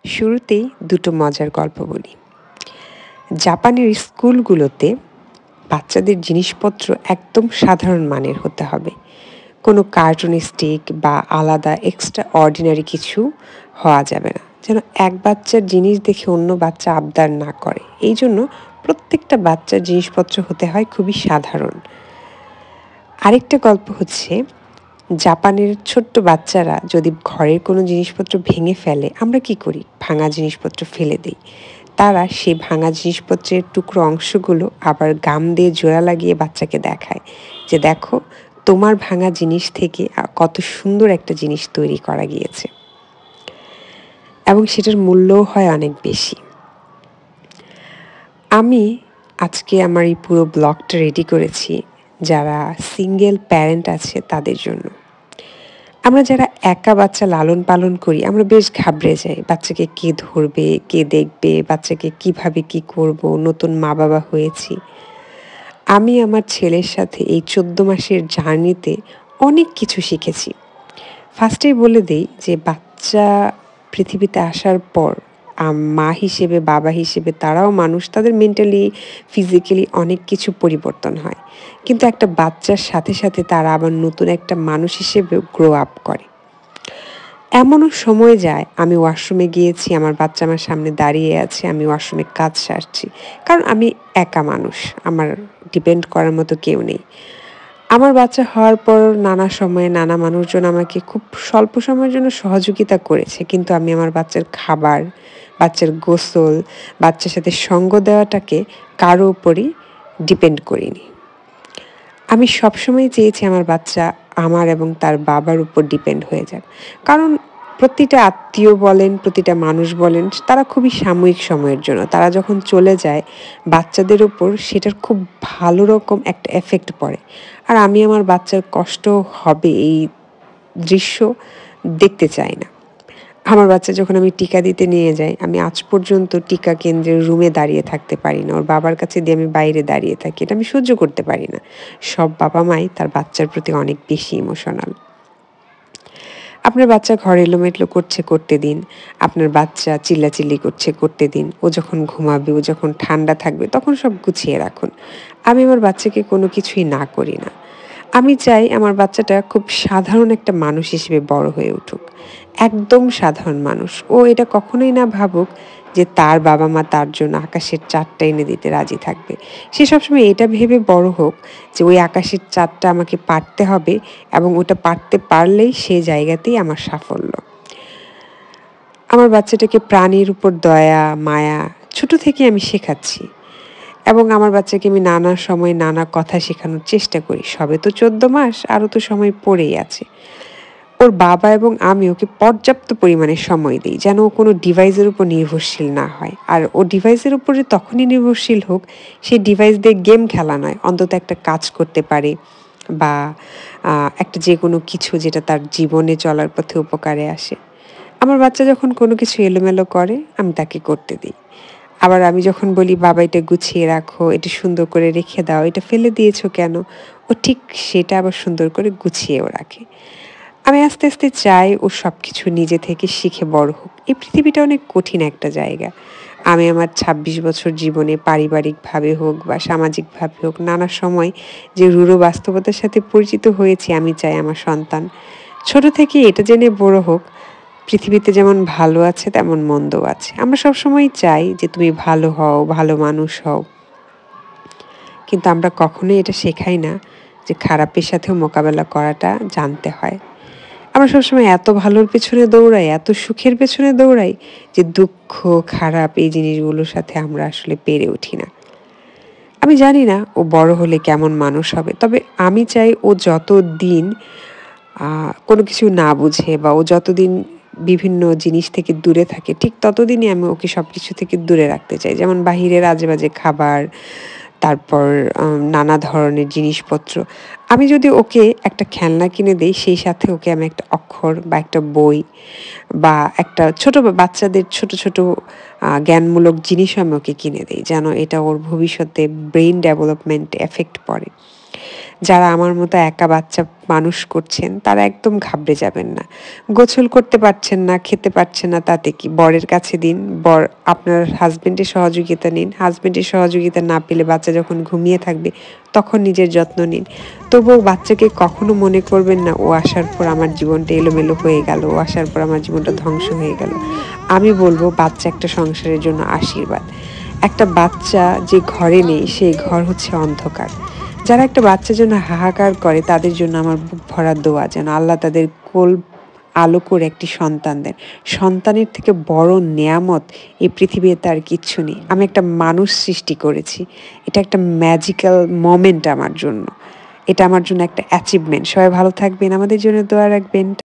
শুরুতেই দুটো মজার গল্প বলি। জাপানের স্কুলগুলোতে বাচ্চাদের জিনিসপত্র একদম সাধারণ মানের হতে হবে। কোনো কার্টুনিস্টিক বা আলাদা এক্সট্রা অর্ডিনারি কিছু হওয়া যাবে না, যেন এক বাচ্চার জিনিস দেখে অন্য বাচ্চা আবদার না করে। এই জন্য প্রত্যেকটা বাচ্চার জিনিসপত্র হতে হয় খুবই সাধারণ। আরেকটা গল্প হচ্ছে, জাপানের ছোট্ট বাচ্চারা যদি ঘরের কোনো জিনিসপত্র ভেঙে ফেলে, আমরা কি করি? ভাঙা জিনিসপত্র ফেলে দিই। তারা সেই ভাঙা জিনিসপত্রের টুকরো অংশগুলো আবার গাম দিয়ে জোড়া লাগিয়ে বাচ্চাকে দেখায় যে দেখো, তোমার ভাঙা জিনিস থেকে কত সুন্দর একটা জিনিস তৈরি করা গিয়েছে, এবং সেটার মূল্যও হয় অনেক বেশি। আমি আজকে আমার এই পুরো ব্লগটা রেডি করেছি যারা সিঙ্গেল প্যারেন্ট আছে তাদের জন্য। আমরা যারা একা বাচ্চা লালন পালন করি, আমরা বেশ ঘাবড়ে যাই। বাচ্চাকে কে ধরবে, কে দেখবে, বাচ্চাকে কিভাবে কি করব, নতুন মা বাবা হয়েছি। আমি আমার ছেলের সাথে এই 14 মাসের জার্নিতে অনেক কিছু শিখেছি। ফার্স্টেই বলে দেই যে বাচ্চা পৃথিবীতে আসার পর মা হিসেবে, বাবা হিসেবে তারাও মানুষ, তাদের মেন্টালি ফিজিক্যালি অনেক কিছু পরিবর্তন হয়, কিন্তু একটা বাচ্চার সাথে সাথে তারা আবার নতুন একটা মানুষ হিসেবেও গ্রো আপ করে। এমনও সময় যায় আমি ওয়াশরুমে গিয়েছি, আমার বাচ্চা আমার সামনে দাঁড়িয়ে আছে, আমি ওয়াশরুমে কাজ সারছি, কারণ আমি একা মানুষ, আমার ডিপেন্ড করার মতো কেউ নেই। আমার বাচ্চা হওয়ার পর নানা সময়ে নানা মানুষজন আমাকে খুব স্বল্প সময়ের জন্য সহযোগিতা করেছে, কিন্তু আমি আমার বাচ্চার খাবার, বাচ্চার গোসল, বাচ্চার সাথে সঙ্গ দেওয়াটাকে কারো উপরই ডিপেন্ড করিনি। আমি সবসময় চেয়েছি আমার বাচ্চা আমার এবং তার বাবার উপর ডিপেন্ড হয়ে যাক, কারণ প্রতিটা আত্মীয় বলেন, প্রতিটা মানুষ বলেন, তারা খুবই সাময়িক সময়ের জন্য। তারা যখন চলে যায়, বাচ্চাদের উপর সেটার খুব ভালো রকম একটা এফেক্ট পড়ে। আর আমি আমার বাচ্চার কষ্ট হবে এই দৃশ্য দেখতে চাই না। আমার বাচ্চা যখন আমি টিকা দিতে নিয়ে যাই, আমি আজ পর্যন্ত টিকা কেন্দ্রের রুমে দাঁড়িয়ে থাকতে পারি না, ওর বাবার কাছে দিয়ে আমি বাইরে দাঁড়িয়ে থাকি, এটা আমি সহ্য করতে পারি না। সব বাবা মাই তার বাচ্চার প্রতি অনেক বেশি ইমোশনাল। আপনার বাচ্চা ঘর এলোমেলো করছে, করতে দিন। আপনার বাচ্চা চিল্লাচিল্লি করছে, করতে দিন। ও যখন ঘুমাবে, ও যখন ঠান্ডা থাকবে, তখন সব গুছিয়ে রাখুন। আমি আমার বাচ্চাকে কোনো কিছুই না করি না। আমি চাই আমার বাচ্চাটা খুব সাধারণ একটা মানুষ হিসেবে বড় হয়ে উঠুক, একদম সাধারণ মানুষ। ও এটা কখনোই না ভাবুক যে তার বাবা মা তার জন্য আকাশের চাঁদটা এনে দিতে রাজি থাকবে। সে সবসময় এটা ভেবে বড় হোক যে ওই আকাশের চাঁদটা আমাকে পারতে হবে, এবং ওটা পারতে পারলেই সে জায়গাতেই আমার সাফল্য। আমার বাচ্চাটাকে প্রাণীর উপর দয়া, মায়া ছোট থেকে আমি শেখাচ্ছি, এবং আমার বাচ্চাকে আমি নানা সময় নানা কথা শেখানোর চেষ্টা করি। সবে তো 14 মাস, আরও তো সময় পড়েই আছে। ওর বাবা এবং আমি ওকে পর্যাপ্ত পরিমাণে সময় দিই, যেন ও কোনো ডিভাইসের উপর নির্ভরশীল না হয়। আর ও ডিভাইসের উপরে তখনই নির্ভরশীল হোক, সেই ডিভাইস দিয়ে গেম খেলা নয়, অন্তত একটা কাজ করতে পারে, বা একটা যে কোনো কিছু যেটা তার জীবনে চলার পথে উপকারে আসে। আমার বাচ্চা যখন কোনো কিছু এলোমেলো করে, আমি তাকে করতে দিই। আবার আমি যখন বলি, বাবা এটা গুছিয়ে রাখো, এটা সুন্দর করে রেখে দাও, এটা ফেলে দিয়েছো কেন, ও ঠিক সেটা আবার সুন্দর করে গুছিয়েও রাখে। আমি আস্তে আস্তে চাই ও সব কিছু নিজে থেকে শিখে বড় হোক। এই পৃথিবীটা অনেক কঠিন একটা জায়গা। আমি আমার 26 বছর জীবনে পারিবারিকভাবে হোক বা সামাজিকভাবে হোক, নানা সময় যে রূঢ় বাস্তবতার সাথে পরিচিত হয়েছি, আমি চাই আমার সন্তান ছোট থেকে এটা জেনে বড় হোক, পৃথিবীতে যেমন ভালো আছে তেমন মন্দও আছে। আমরা সবসময় চাই যে তুমি ভালো হও, ভালো মানুষ হও, কিন্তু আমরা কখনোই এটা শেখাই না যে খারাপের সাথেও মোকাবেলা করাটা জানতে হয়। আমরা সবসময় এত ভালোর পেছনে দৌড়াই, এত সুখের পেছনে দৌড়াই, যে দুঃখ, খারাপ এই জিনিসগুলোর সাথে আমরা আসলে পেরে উঠি না। আমি জানি না ও বড় হলে কেমন মানুষ হবে, তবে আমি চাই ও যতদিন কোনো কিছু না বুঝে, বা ও যতদিন বিভিন্ন জিনিস থেকে দূরে থাকে, ঠিক ততদিনই আমি ওকে সব কিছু থেকে দূরে রাখতে চাই। যেমন বাহিরের আজেবাজে খাবার, তারপর নানা ধরনের জিনিসপত্র। আমি যদি ওকে একটা খেলনা কিনে দেই, সেই সাথে ওকে আমি একটা অক্ষর বা একটা বই বা একটা ছোট বাচ্চাদের ছোট ছোট জ্ঞানমূলক জিনিসও আমি ওকে কিনে দেই, যেন এটা ওর ভবিষ্যতে ব্রেইন ডেভেলপমেন্টে এফেক্ট পড়ে। যারা আমার মতো একা বাচ্চা মানুষ করছেন তারা একদম ঘাবড়ে যাবেন না। গোসল করতে পারছেন না, খেতে পারছেন না, তাতে কি? বরের কাছে দিন, বর আপনার হাজবেন্ডের সহযোগিতা নিন, হাজবেন্ডের সহযোগিতা না পেলে বাচ্চা যখন ঘুমিয়ে থাকবে তখন নিজের যত্ন নিন। তবুও বাচ্চাকে কখনো মনে করবেন না ও আসার পর আমার জীবনটা এলোমেলো হয়ে গেল, ও আসার পর আমার জীবনটা ধ্বংস হয়ে গেল। আমি বলবো বাচ্চা একটা সংসারের জন্য আশীর্বাদ। একটা বাচ্চা যে ঘরে নেই সেই ঘর হচ্ছে অন্ধকার। যারা একটা বাচ্চার জন্য হাহাকার করে তাদের জন্য আমার বুক ভরা দোয়া যেন আল্লাহ তাদের কোল আলো করে একটি সন্তান দেন। সন্তানের থেকে বড় নেয়ামত এই পৃথিবীতে আর কিচ্ছু নেই। আমি একটা মানুষ সৃষ্টি করেছি। এটা একটা ম্যাজিক্যাল মোমেন্ট আমার জন্য। এটা আমার জন্য একটা অ্যাচিভমেন্ট। সবাই ভালো থাকবেন, আমাদের জন্য দোয়া রাখবেন।